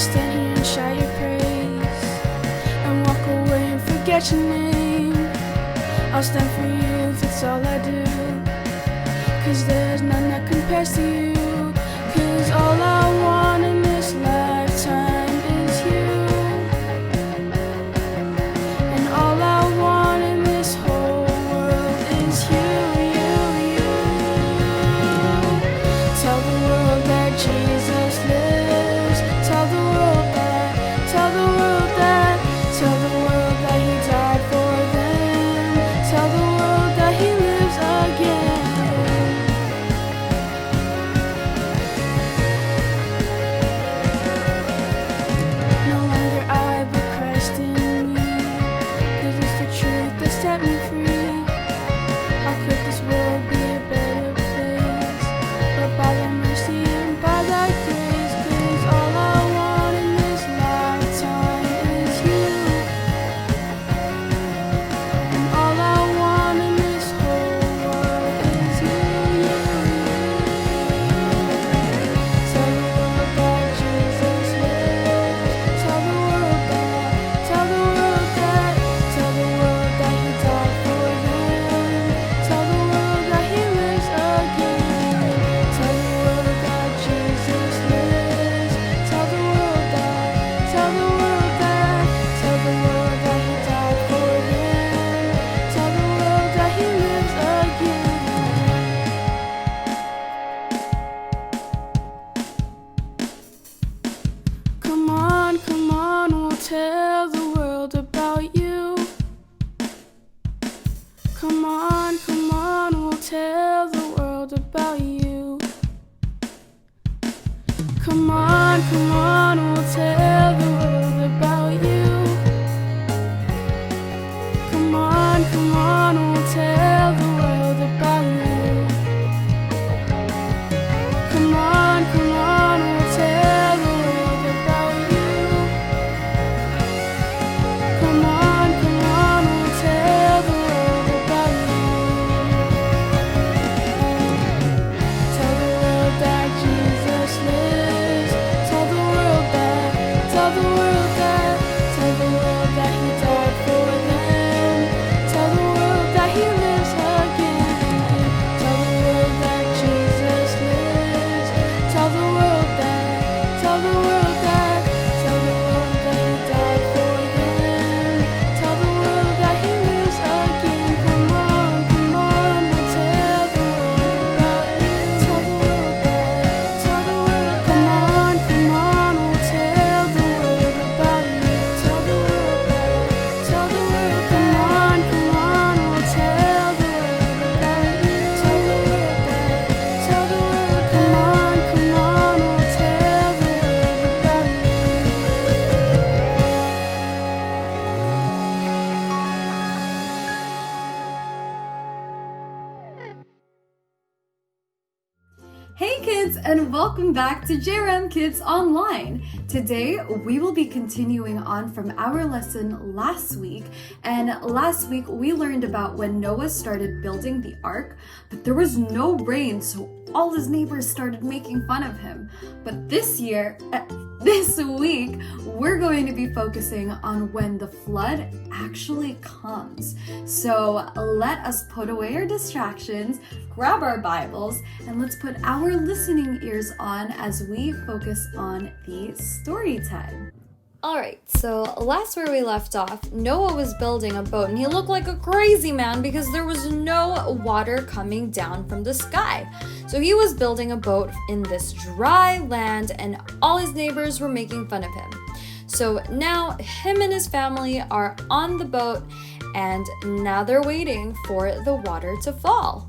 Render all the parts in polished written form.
stand here and shout your praise and walk away and forget your name. I'll stand for you, that's all I do, 'cause there's none that compares to you. 'Cause all I want in this lifetime is you, and all I want in this whole world is you, you, you. Tell the world that Jesus lives. Tell the world that, tell the world that, tell the world that he died for them. Tell the world that he lives again. No longer I, but Christ in me, 'cause it's the truth that set me free. How could this world be a better place, but by thy mercy and by thy grace? 'Cause all I want in this lifetime is you, and all I want in this whole world is you, you, you. Tell the world that Jesus lives. Tell the world that, tell the world that, tell the world that he died for them. Tell the world that he lives again. Tell the world that Jesus lives. Tell the world that, tell the world that, tell the world that he died for them. Tell the world that he lives again. Come on, we'll tell the world about you. Come on, we'll tell the world about you. Come on, we'll tell the world about you. Come on, we'll tell the world about you. Come on, we'll tell the world about you. Come on, we'll tell the world about you. Tell the world that Jesus lives. Tell the world that, tell the world that, tell the world that he died for them. Tell the world that he lives again. Tell the world that Jesus lives. Tell the world that, tell the world that, tell the world that he died for them. Tell the world that he lives again. Come on, we'll tell the world about you. Tell the world that, tell the world that. Come on, we'll tell the world about you. Tell the world that, tell the world. Come on, we'll tell the world about you. Tell the world that, tell the world. Come on, we'll tell the world about you. Hey kids, and welcome back to JRAM Kids Online. Today we will be continuing on from our lesson last week, and last week we learned about when Noah started building the ark, but there was no rain, so all his neighbors started making fun of him. But this week, we're going to be focusing on when the flood actually comes. So let us put away our distractions, grab our Bibles, and let's put our listening ears on as we focus on the story time. Alright, so last where we left off, Noah was building a boat and he looked like a crazy man because there was no water coming down from the sky. So he was building a boat in this dry land and all his neighbors were making fun of him. So now him and his family are on the boat and now they're waiting for the water to fall.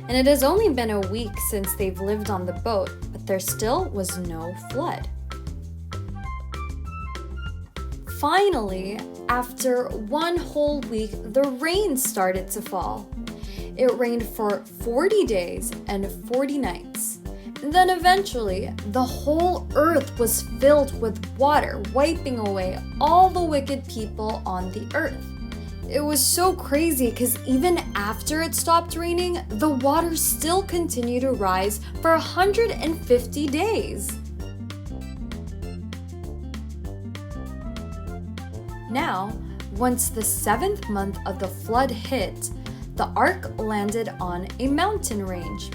And it has only been a week since they've lived on the boat, but there still was no flood. Finally, after one whole week, the rain started to fall. It rained for 40 days and 40 nights. And then eventually, the whole earth was filled with water, wiping away all the wicked people on the earth. It was so crazy because even after it stopped raining, the water still continued to rise for 150 days. Now, once the 7th month of the flood hit, the ark landed on a mountain range.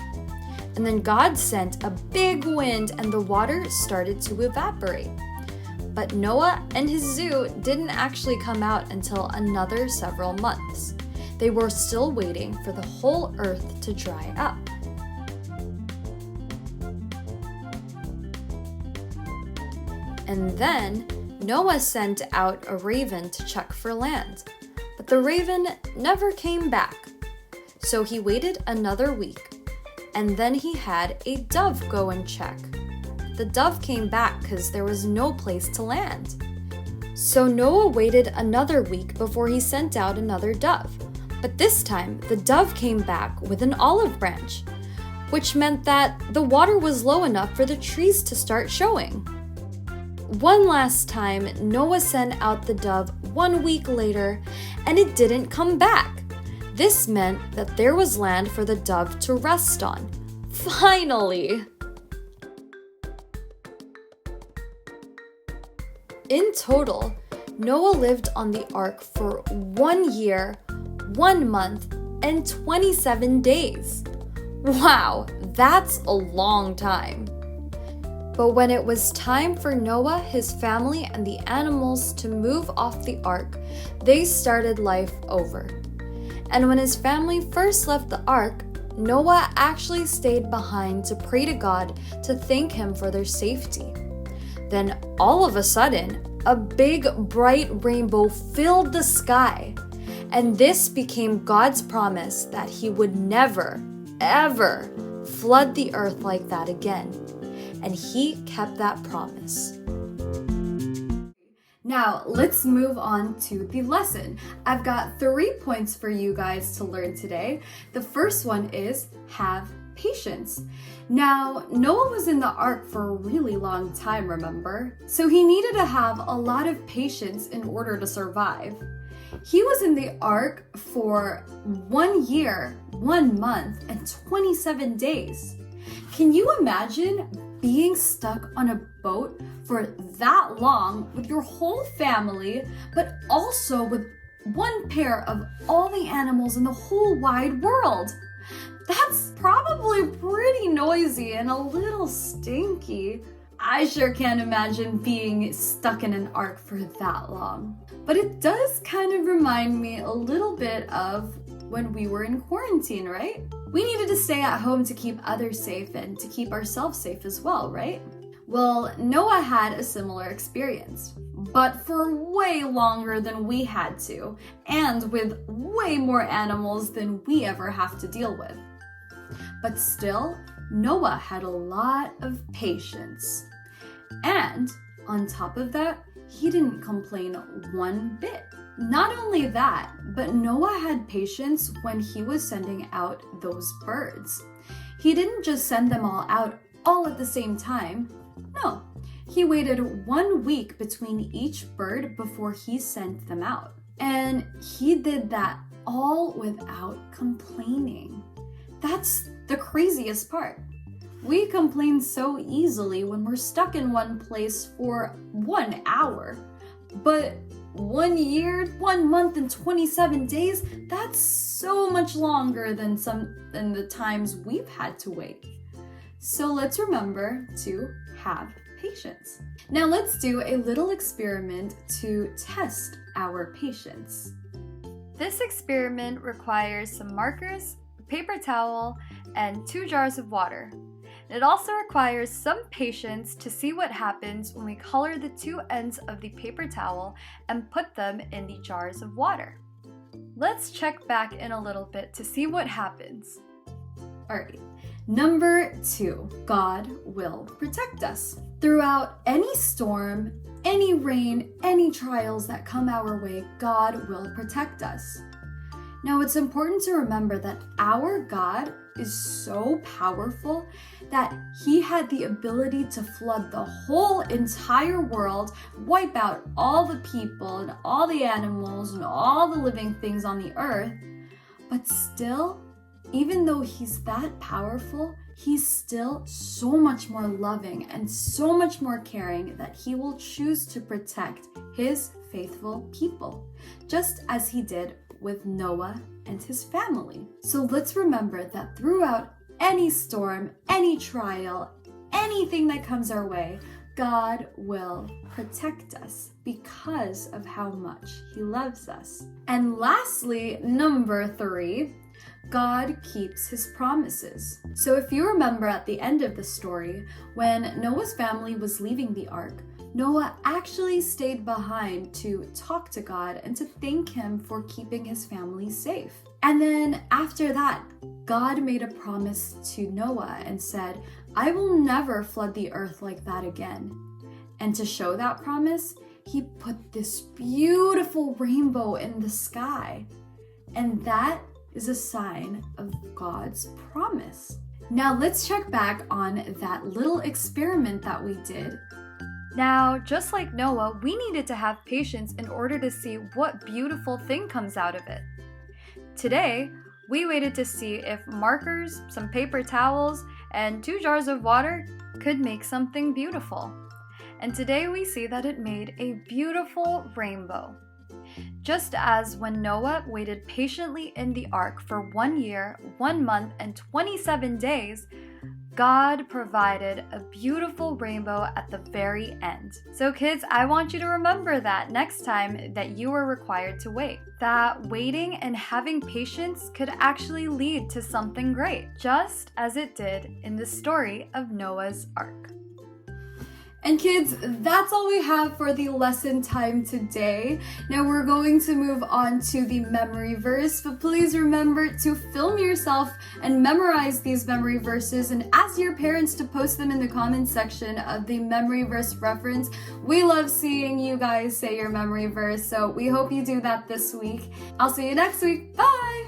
And then God sent a big wind and the water started to evaporate. But Noah and his zoo didn't actually come out until another several months. They were still waiting for the whole earth to dry up. And then Noah sent out a raven to check for land, but the raven never came back. So he waited another week, and then he had a dove go and check. The dove came back because there was no place to land. So Noah waited another week before he sent out another dove, but this time the dove came back with an olive branch, which meant that the water was low enough for the trees to start showing. One last time, Noah sent out the dove 1 week later, and it didn't come back. This meant that there was land for the dove to rest on. Finally! In total, Noah lived on the ark for 1 year, 1 month, and 27 days. Wow, that's a long time. But when it was time for Noah, his family, and the animals to move off the ark, they started life over. And when his family first left the ark, Noah actually stayed behind to pray to God to thank him for their safety. Then all of a sudden, a big bright rainbow filled the sky. And this became God's promise that he would never, ever flood the earth like that again. And he kept that promise. Now, let's move on to the lesson. I've got 3 points for you guys to learn today. The first one is have patience. Now, Noah was in the ark for a really long time, remember? So he needed to have a lot of patience in order to survive. He was in the ark for 1 year, 1 month, and 27 days. Can you imagine being stuck on a boat for that long with your whole family, but also with one pair of all the animals in the whole wide world? That's probably pretty noisy and a little stinky. I sure can't imagine being stuck in an ark for that long. But it does kind of remind me a little bit of when we were in quarantine, right? We needed to stay at home to keep others safe and to keep ourselves safe as well, right? Well, Noah had a similar experience, but for way longer than we had to, and with way more animals than we ever have to deal with. But still, Noah had a lot of patience. And on top of that, he didn't complain one bit. Not only that, but Noah had patience when he was sending out those birds. He didn't just send them all out all at the same time. No, he waited 1 week between each bird before he sent them out. And he did that all without complaining. That's the craziest part. We complain so easily when we're stuck in one place for 1 hour. But 1 year, 1 month, and 27 days, that's so much longer than the times we've had to wait. So let's remember to have patience. Now let's do a little experiment to test our patience. This experiment requires some markers, a paper towel, and 2 jars of water. It also requires some patience to see what happens when we color the 2 ends of the paper towel and put them in the jars of water. Let's check back in a little bit to see what happens. Alright, number 2, God will protect us. Throughout any storm, any rain, any trials that come our way, God will protect us. Now, it's important to remember that our God is so powerful that he had the ability to flood the whole entire world, wipe out all the people and all the animals and all the living things on the earth. But still, even though he's that powerful, he's still so much more loving and so much more caring that he will choose to protect his faithful people, just as he did with Noah and his family. So let's remember that throughout any storm, any trial, anything that comes our way, God will protect us because of how much he loves us. And lastly, number 3, God keeps his promises. So if you remember at the end of the story, when Noah's family was leaving the ark, Noah actually stayed behind to talk to God and to thank him for keeping his family safe. And then after that, God made a promise to Noah and said, I will never flood the earth like that again. And to show that promise, he put this beautiful rainbow in the sky. And that is a sign of God's promise. Now let's check back on that little experiment that we did. Now, just like Noah, we needed to have patience in order to see what beautiful thing comes out of it. Today, we waited to see if markers, some paper towels, and 2 jars of water could make something beautiful. And today we see that it made a beautiful rainbow. Just as when Noah waited patiently in the ark for 1 year, 1 month, and 27 days, God provided a beautiful rainbow at the very end. So kids, I want you to remember that next time that you are required to wait. That waiting and having patience could actually lead to something great, just as it did in the story of Noah's Ark. And kids, that's all we have for the lesson time today. Now we're going to move on to the memory verse, but please remember to film yourself and memorize these memory verses and ask your parents to post them in the comments section of the memory verse reference. We love seeing you guys say your memory verse, so we hope you do that this week. I'll see you next week. Bye!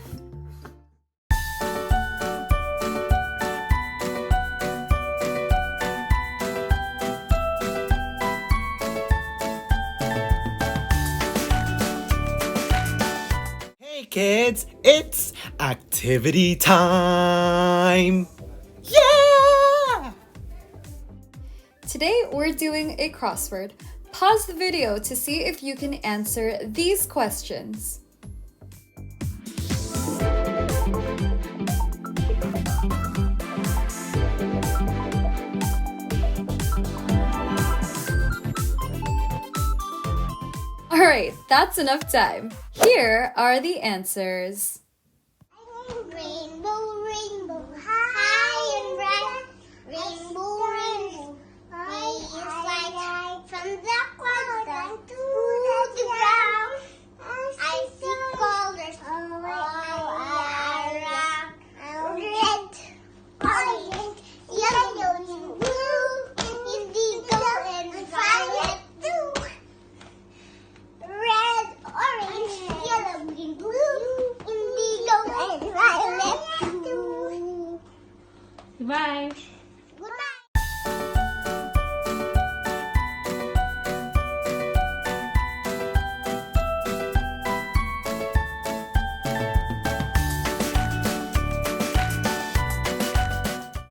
Kids, it's activity time! Yeah! Today we're doing a crossword. Pause the video to see if you can answer these questions. Alright, that's enough time. Here are the answers. Rainbow, rainbow, high and bright. Rainbow, rainbow, way is light. From the clouds down to the ground, I see colors all around. Red, orange, yellow, blue, indigo, and violet too. Red, orange, yellow, green, blue, indigo, and violet too. Goodbye.